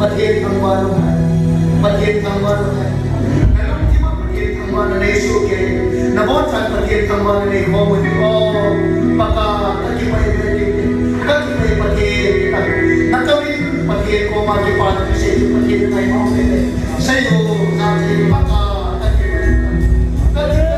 ประเทศทั้งวันประเทศทั้งวันแล้วที่มันประเทศทั้งวันในสุเกนบอสันประเทศทั้งวันในข้อมูลก็ปากกาตั้งที่ไปประเทศนักเจ้าวินประเทศก็มาที่ปานที่เสียประเทศในห้องเลยใช่โยนาทีปากกาตั้งที่ไปตั้งที่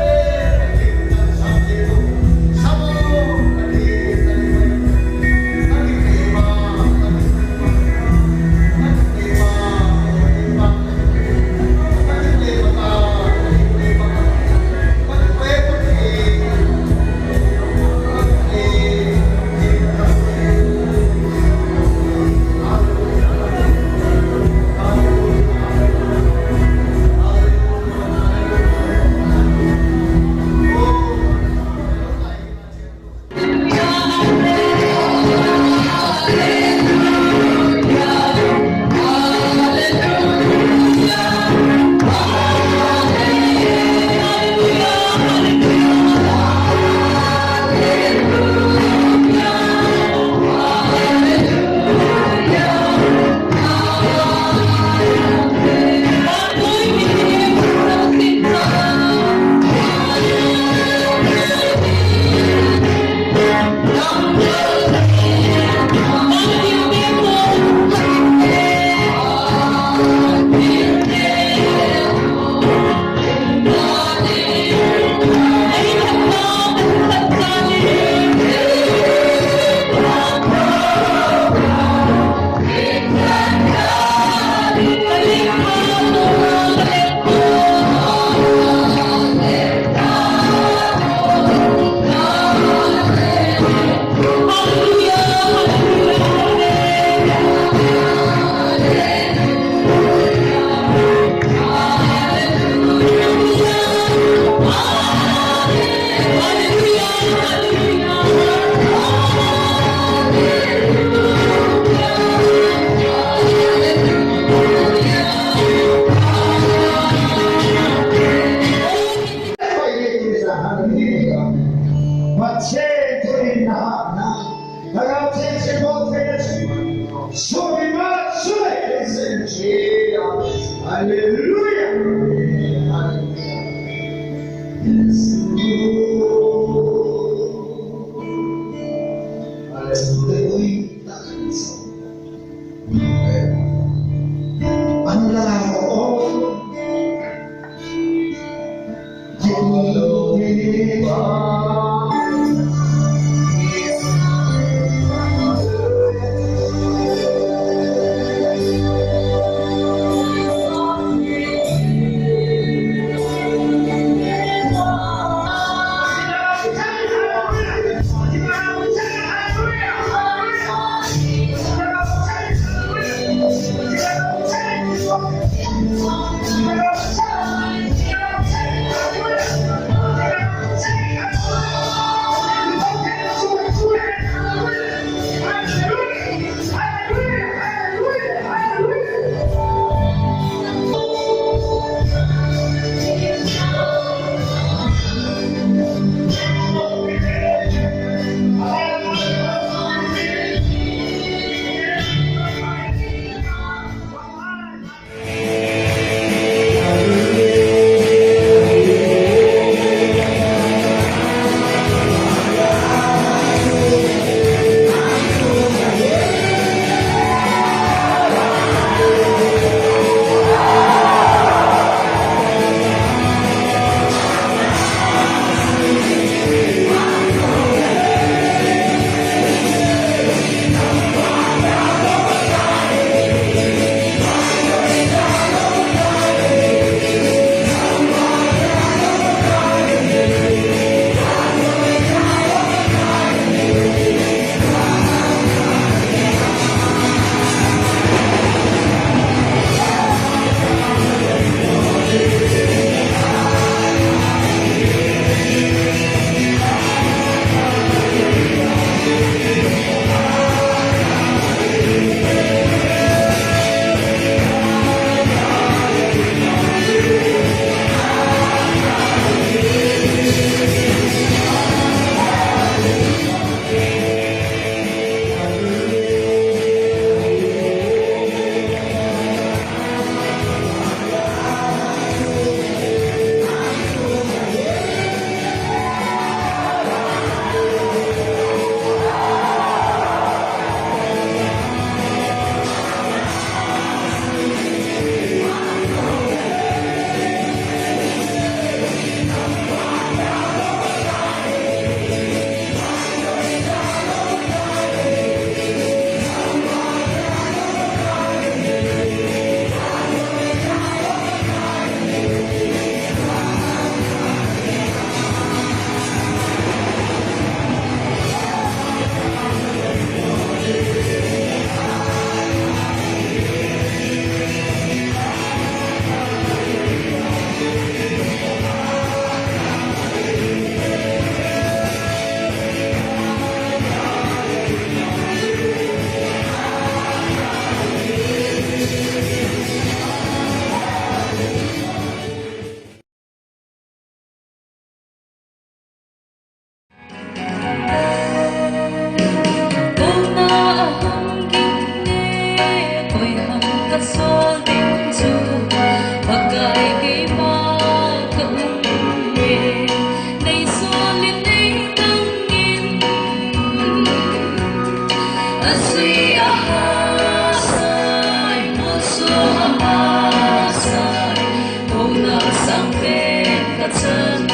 chân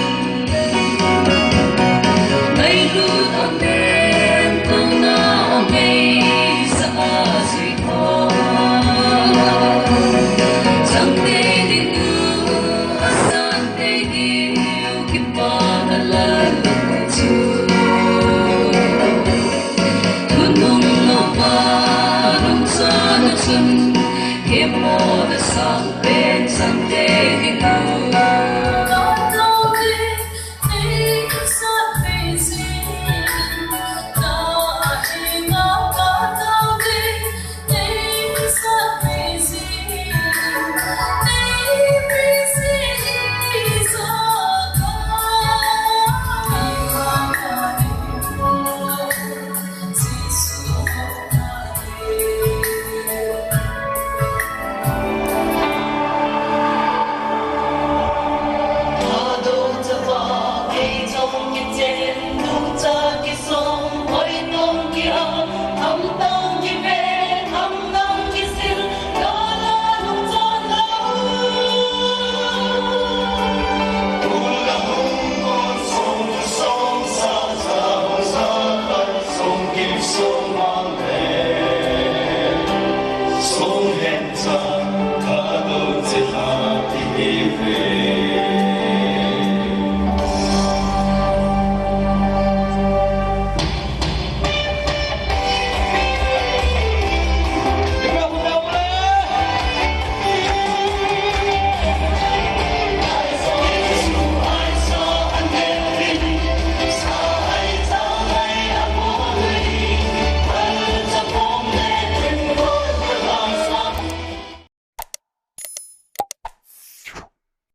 ngày luôn ông đêm không nào ngày xa gì khó chẳng thể đi ngủ san thể đi kịp ba lần chưa gunung nova nung sa na chân kịp mô đã sang bên chẳng thể đi ngủ sông hẹn giờ